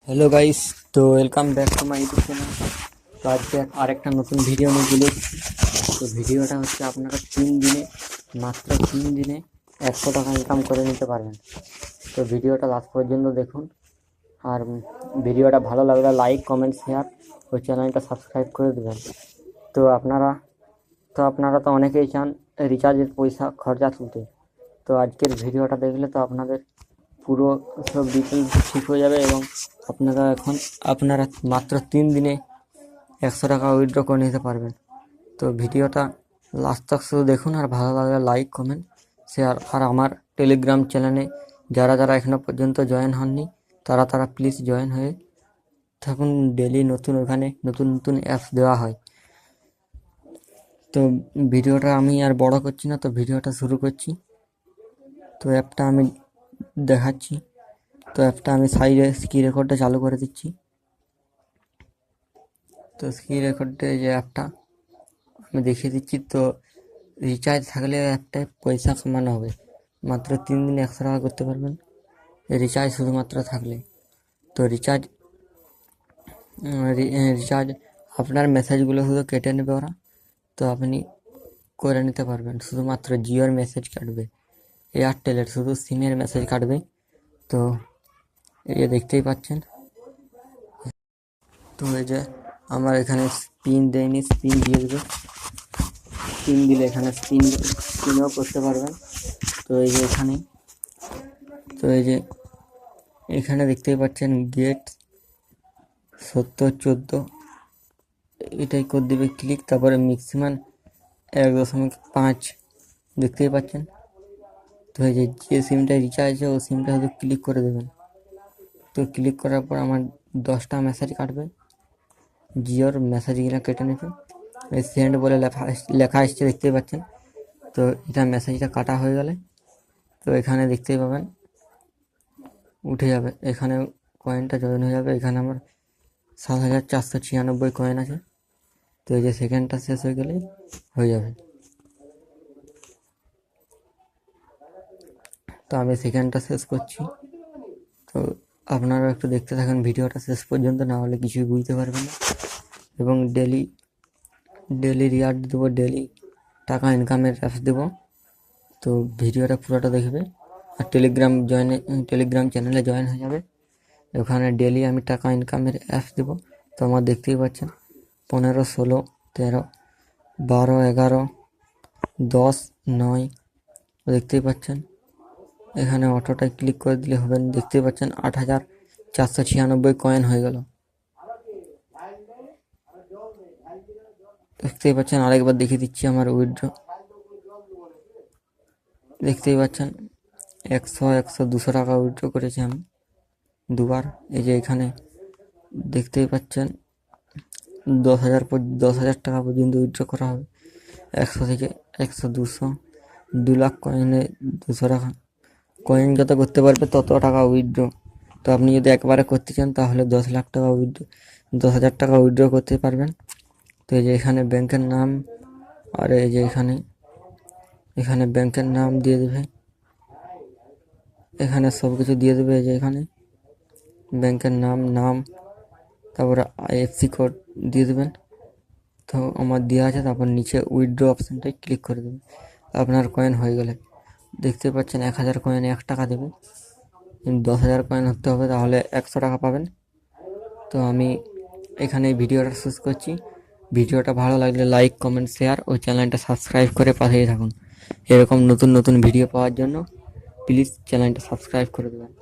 Hello guys, তো welcome back to my YouTube channel. তো আজকে আরেকটা নতুন ভিডিও নিয়ে চলে এসেছি। তো ভিডিওটা হচ্ছে আপনারা মাত্র 3 দিনে 100 টাকা ইনকাম করে নিতে পারবেন। তো ভিডিওটা লাস্ট পর্যন্ত দেখুন। আর ভিডিওটা ভালো লাগলে লাইক, কমেন্ট, শেয়ার ও চ্যানেলটা সাবস্ক্রাইব করে দেবেন। তো আপনারা তো অনেকেই চান রিচার্জের পয়সা খরচা তুলতে। তো আজকের ভিডিওটা দেখলে তো আপনাদের পুরো সব ডিটেলস ঠিক হয়ে যাবে এবং আপনারা মাত্র 3 দিনে 100 টাকা উইথড্র করে নিতে পারবেন। তো ভিডিওটা লাস্ট তক শুধু দেখুন, আর ভালো লাগলে লাইক, কমেন্ট, শেয়ার। আর আমার টেলিগ্রাম চ্যানেলে যারা এখনো পর্যন্ত জয়েন হননি তারা প্লিজ জয়েন হয়ে থাকুন। ডেলি ওখানে নতুন নতুন অ্যাপস দেওয়া হয়। তো ভিডিওটা আমি আর বড় করছি না, তো ভিডিওটা শুরু করছি। তো অ্যাপটা আমি দেখাচ্ছি। তো অ্যাপটা আমি সাইডে স্ক্রিন রেকর্ডটা চালু করে দিচ্ছি। তো স্ক্রিন রেকর্ডে যে অ্যাপটা আমি দেখিয়ে দিচ্ছি। তো রিচার্জ থাকলে অ্যাপটায় পয়সা কামানো হবে। মাত্র 3 দিনে 100 টাকা করতে পারবেন রিচার্জ শুধুমাত্র থাকলে। তো রিচার্জ আপনার মেসেজগুলো শুধু কেটে নেবে ওরা। তো আপনি করে নিতে পারবেন। শুধুমাত্র জিওর মেসেজ কাটবে, এয়ারটেলের শুধু সিমের মেসেজ কাটবে। তো এই যে দেখতেই পাচ্ছেন। তো এই যে আমার এখানে স্পিন দেয়নি, স্পিন দিয়ে দেবে। স্পিন দিলে এখানে স্পিনও করতে পারবেন। তো এই যে এখানে দেখতেই পাচ্ছেন গেট 7014 এটাই করে দেবে ক্লিক। তারপরে ম্যাক্সিমাম 1.5 দেখতেই পাচ্ছেন। তো এই যে সিমটা রিচার্জ আছে ও সিমটা শুধু ক্লিক করে দেবেন। তো ক্লিক করার পর আমার 10টা মেসেজ কাটবে। জিওর মেসেজগুলো কেটে নেবে। এই সেন্ড বলে লেখা আসছে, দেখতেই পাচ্ছেন। তো এটা মেসেজটা কাটা হয়ে গেলে তো এখানে দেখতেই পাবেন উঠে যাবে। এখানে কয়েনটা জয়েন হয়ে যাবে। এখানে আমার 7,496 কয়েন আছে। তো এই যে সেকেন্ডটা শেষ হয়ে গেলেই হয়ে যাবে। তো আমি সেকেন্ডটা শেষ করছি। তো আপনারা একটু দেখতে থাকেন ভিডিওটা শেষ পর্যন্ত, না হলে কিছুই বুঝতে পারবেন না। এবং ডেলি রিওয়ার্ড দেবো, ডেলি টাকা ইনকামের অ্যাপস দেবো। তো ভিডিওটা পুরোটা দেখবে। আর টেলিগ্রাম চ্যানেলে জয়েন হয়ে যাবে। ওখানে ডেলি আমি টাকা ইনকামের অ্যাপস দেবো। তো আমার দেখতেই পাচ্ছেন 15, 16, 13, 12, 11, 10, 9 দেখতেই পাচ্ছেন। এখানে অটোটায় ক্লিক করে দিলে হবে। দেখতেই পাচ্ছেন 8,496 কয়েন হয়ে গেল। দেখতেই পাচ্ছেন। আরেকবার দেখিয়ে দিচ্ছি আমার উইথড্র। দেখতেই পাচ্ছেন 100, 100, 200 টাকা উইথড্র করেছি আমি দুবার। এই যে এখানে দেখতেই পাচ্ছেন 10,000 টাকা পর্যন্ত উইথড্র করা হবে। 100 থেকে 100, 200, 2 লাখ কয়েনে 200 টাকা। কয়েন যত করতে পারবে তত টাকা উইথড্র। তো আপনি যদি একবারে করতে চান তাহলে 10 লাখ টাকা 10,000 টাকা উইথড্র করতে পারবেন। তো এই যে এখানে ব্যাংকের নাম, আর এই যে এখানে ব্যাংকের নাম দিয়ে দেবে। এখানে সব কিছু দিয়ে দেবে। এই যে এখানে ব্যাংকের নাম, তারপরে আইএফসি কোড দিয়ে দেবেন। তো আমার দেওয়া আছে। তারপর নিচে উইথড্র অপশানটায় ক্লিক করে দেবেন। আপনার কয়েন হয়ে গেলে দেখতে পাচ্ছেন 1,000 কয়েনে 1 টাকা দেবে। 10,000 কয়েন হতে হবে, তাহলে 100 টাকা পাবেন। তো আমি এখানে ভিডিওটা শেষ করছি। ভিডিওটা ভালো লাগলে লাইক, কমেন্ট, শেয়ার ও চ্যানেলটা সাবস্ক্রাইব করে পাঠিয়ে থাকুন। এরকম নতুন নতুন ভিডিও পাওয়ার জন্য প্লিজ চ্যানেলটা সাবস্ক্রাইব করে দেবেন।